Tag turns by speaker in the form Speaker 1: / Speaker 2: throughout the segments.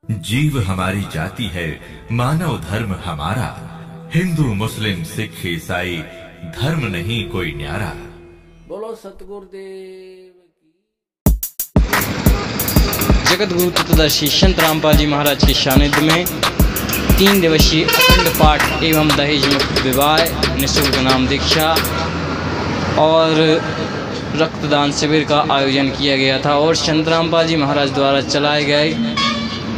Speaker 1: जीव हमारी जाति है, मानव धर्म हमारा। हिंदू मुस्लिम सिख ईसाई धर्म नहीं कोई न्यारा।
Speaker 2: बोलो सतगुरुदेव
Speaker 3: जगत गुरु तत्वदर्शी संत रामपाल जी महाराज के सानिध्य में 3 दिवसीय अखंड पाठ एवं दहेज मुक्त विवाह, निःशुल्क नाम दीक्षा और रक्तदान शिविर का आयोजन किया गया था। और संत रामपाल जी महाराज द्वारा चलाए गए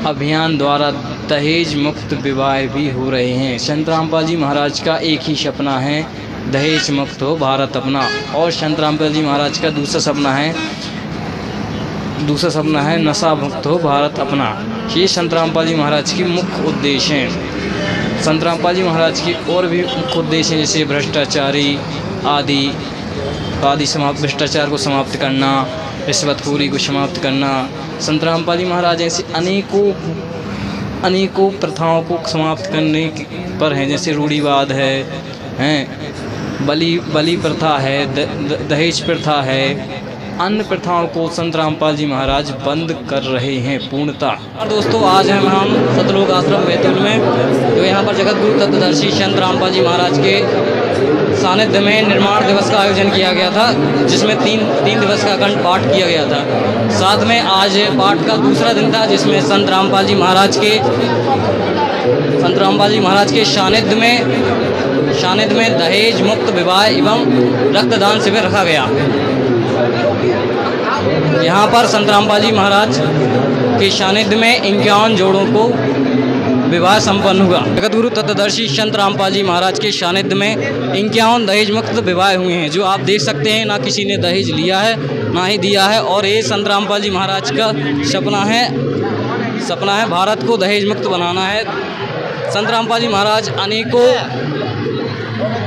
Speaker 3: अभियान द्वारा दहेज मुक्त विवाह भी हो रहे हैं। संत रामपाल जी महाराज का एक ही सपना है, दहेज मुक्त हो भारत अपना। और संत रामपाल जी महाराज का दूसरा सपना है नशा मुक्त हो भारत अपना। ये संत रामपाल जी महाराज की मुख्य उद्देश्य हैं। संत रामपाल जी महाराज की और भी मुख्य उद्देश्य हैं, जैसे भ्रष्टाचारी भ्रष्टाचार को समाप्त करना, रिश्वतखोरी को समाप्त करना। संत रामपाल जी महाराज ऐसे अनेकों प्रथाओं को समाप्त करने पर हैं, जैसे रूढ़िवाद है, बलि प्रथा है, दहेज प्रथा है। अन्य प्रथाओं को संत रामपाल जी महाराज बंद कर रहे हैं पूर्णतः। और दोस्तों, आज हम सतलोक आश्रम बैतूल में, जो यहाँ पर जगत गुरु तत्वदर्शी संत रामपाल जी महाराज के सानिध्य में निर्माण दिवस का आयोजन किया गया था, जिसमें तीन दिवस का अखंड पाठ किया गया था। साथ में आज पाठ का दूसरा दिन था, जिसमें संत रामपाल जी महाराज के सानिध्य में दहेज मुक्त विवाह एवं रक्तदान शिविर रखा गया। यहाँ पर संत रामपाल जी महाराज के सानिध्य में 51 जोड़ों को विवाह संपन्न हुआ। जगत गुरु तत्वदर्शी संत रामपाल जी महाराज के सानिध्य में 51 दहेज मुक्त विवाह हुए हैं, जो आप देख सकते हैं। ना किसी ने दहेज लिया है, ना ही दिया है। और ये संत रामपाल जी महाराज का सपना है भारत को दहेज मुक्त बनाना है। संत रामपाल जी महाराज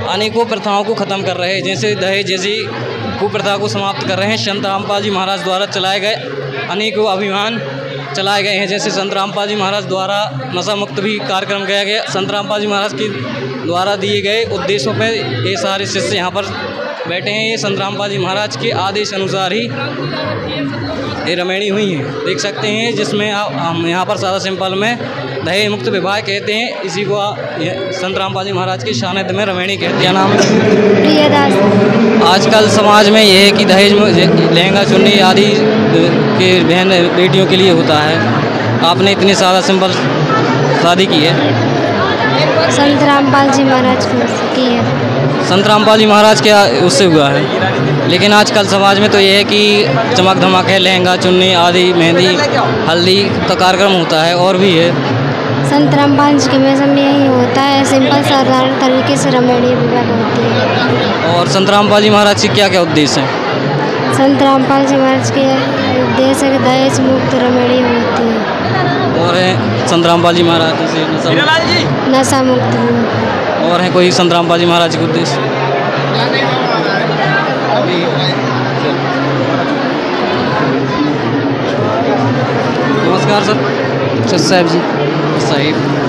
Speaker 3: अनेकों प्रथाओं को ख़त्म कर रहे हैं, जैसे दहेज जैसी कुप्रथा को समाप्त कर रहे हैं। संत रामपाल जी महाराज द्वारा चलाए गए अनेकों अभियान चलाए गए हैं, जैसे संत रामपाल जी महाराज द्वारा नशा मुक्त भी कार्यक्रम किया गया। संत रामपाल जी महाराज के द्वारा दिए गए उद्देश्यों पर ये सारे शिष्य यहाँ पर बैठे हैं। ये संत रामपाल जी महाराज के आदेश अनुसार ही ये रमैणी हुई हैं, देख सकते हैं। जिसमें हम यहाँ पर सादा सिंपल में दहेज मुक्त विवाह कहते हैं, इसी को संत रामपाल जी महाराज के सानिध्य में रमैणी कहते हैं। नाम प्रियदास। आजकल समाज में यह है कि दहेज लहंगा चुन्नी आदि के बहन बेटियों के लिए होता है। आपने इतनी सादा सिंपल शादी की है?
Speaker 4: संत रामपाल जी महाराज की है।
Speaker 3: संत रामपाल जी महाराज क्या उससे हुआ है? लेकिन आजकल समाज में तो ये है कि चमक धमक है, लहंगा चुन्नी आदि, मेहंदी हल्दी का कार्यक्रम होता है, और भी है।
Speaker 4: संत रामपाल जी के मौसम में यही होता है, सिंपल साधारण तरीके से रमणीय विवाह होती है।
Speaker 3: और संत रामपाल जी महाराज के क्या क्या उद्देश्य हैं?
Speaker 4: संत रामपाल जी महाराज के उद्देश्य है दहेज मुक्त रमणीय होती है।
Speaker 3: और है संत रामपाल जी महाराज से
Speaker 4: नशा मुक्त।
Speaker 3: और है कोई संत रामपाल जी महाराज के उद्देश्य? नमस्कार सर साहब जी।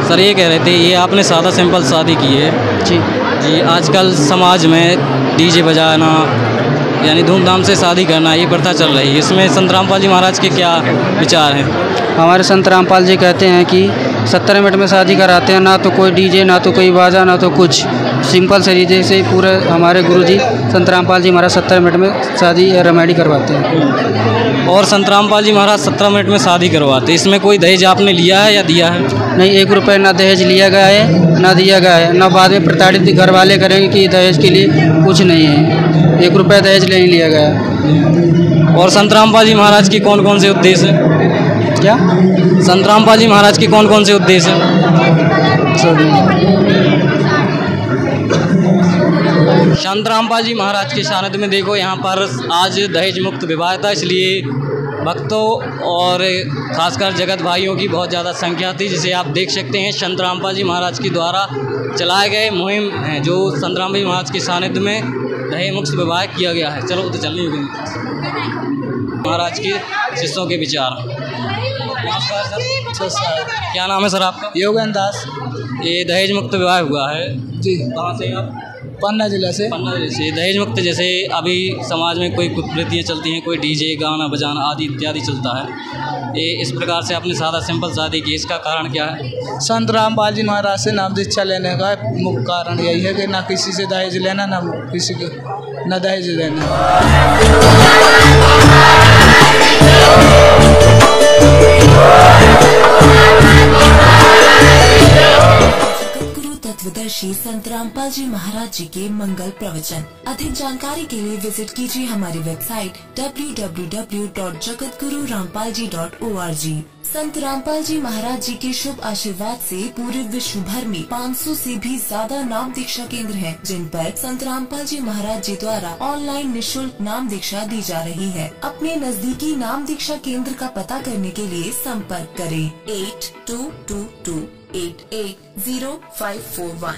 Speaker 3: सर ये कह रहे थे, ये आपने सादा सिंपल शादी की है जी। आजकल समाज में डीजे बजाना यानी धूमधाम से शादी करना, ये प्रथा चल रही है। इसमें संत रामपाल जी महाराज के क्या विचार हैं?
Speaker 5: हमारे संत रामपाल जी कहते हैं कि 70 मिनट में शादी कराते हैं, ना तो कोई डीजे, ना तो कोई बाजा, ना तो कुछ, सिंपल तरीके से पूरे हमारे गुरुजी संत रामपाल जी महाराज 70 मिनट में शादी या रमैणी करवाते हैं।
Speaker 3: और संत रामपाल जी महाराज 17 मिनट में शादी करवाते हैं। इसमें कोई दहेज आपने लिया है या दिया है?
Speaker 5: नहीं, 1 रुपये ना दहेज लिया गया है, ना दिया गया है, ना बाद में प्रताड़ित घर वाले करेंगे कि दहेज के लिए कुछ नहीं है। 1 रुपया दहेज नहीं लिया गया।
Speaker 3: और संत रामपाल जी महाराज के कौन कौन से उद्देश्य हैं?
Speaker 5: क्या
Speaker 3: संत रामपाल जी महाराज के कौन कौन से उद्देश्य हैं? संत रामपाल जी महाराज के सानिध्य में देखो, यहाँ पर आज दहेज मुक्त विवाह था, इसलिए भक्तों और खासकर जगत भाइयों की बहुत ज़्यादा संख्या थी, जिसे आप देख सकते हैं। संत रामपाल जी महाराज के द्वारा चलाए गए मुहिम है, जो संत रामपाल जी महाराज के सानिध्य में दहेज मुक्त विवाह किया गया है। चलो तो चलने महाराज के शिष्यों के विचार। नमस्कार सर। क्या नाम है सर आपका?
Speaker 5: योगेंद्र दास।
Speaker 3: ये दहेज मुक्त विवाह हुआ है
Speaker 5: जी।
Speaker 3: कहाँ से आप?
Speaker 6: पन्ना जिला से।
Speaker 3: पन्ना जिले से। दहेज मुक्त जैसे अभी समाज में कोई कुप्रवृत्तियाँ चलती हैं, कोई डीजे गाना बजाना आदि इत्यादि चलता है, ये इस प्रकार से आपने सादा सिंपल शादी की, इसका कारण क्या है?
Speaker 6: संत रामपाल जी महाराज से नाम दीक्षा लेने का मुख्य कारण यही है कि ना किसी से दहेज लेना, ना किसी को ना दहेज लेना।
Speaker 7: तत्वदर्शी संत रामपाल जी महाराज जी के मंगल प्रवचन। अधिक जानकारी के लिए विजिट कीजिए हमारी वेबसाइट www.jagatgururampalji.org। संत रामपाल जी महाराज जी के शुभ आशीर्वाद से पूरे विश्व भर में 500 से भी ज्यादा नाम दीक्षा केंद्र हैं, जिन पर संत रामपाल जी महाराज जी द्वारा ऑनलाइन निःशुल्क नाम दीक्षा दी जा रही है। अपने नजदीकी नाम दीक्षा केंद्र का पता करने के लिए संपर्क करें 8222880541।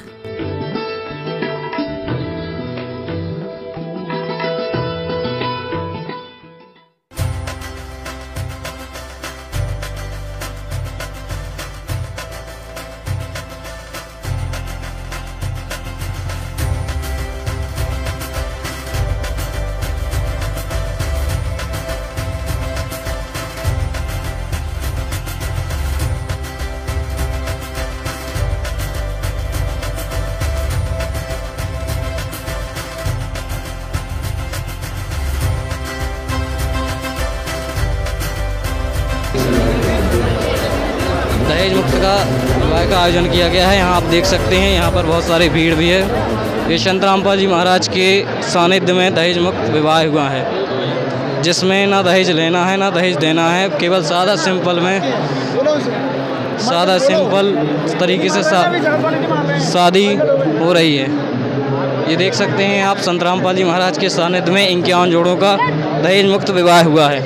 Speaker 3: दहेज मुक्त का विवाह का आयोजन किया गया है। यहाँ आप देख सकते हैं, यहाँ पर बहुत सारी भीड़ भी है। ये संत रामपाल जी महाराज के सानिध्य में दहेज मुक्त विवाह हुआ है, जिसमें ना दहेज लेना है ना दहेज देना है, केवल सादा सिंपल तरीके से शादी हो रही है। ये देख सकते हैं आप, संत रामपाल जी महाराज के सानिध्य में 51 जोड़ों का दहेज मुक्त विवाह हुआ है।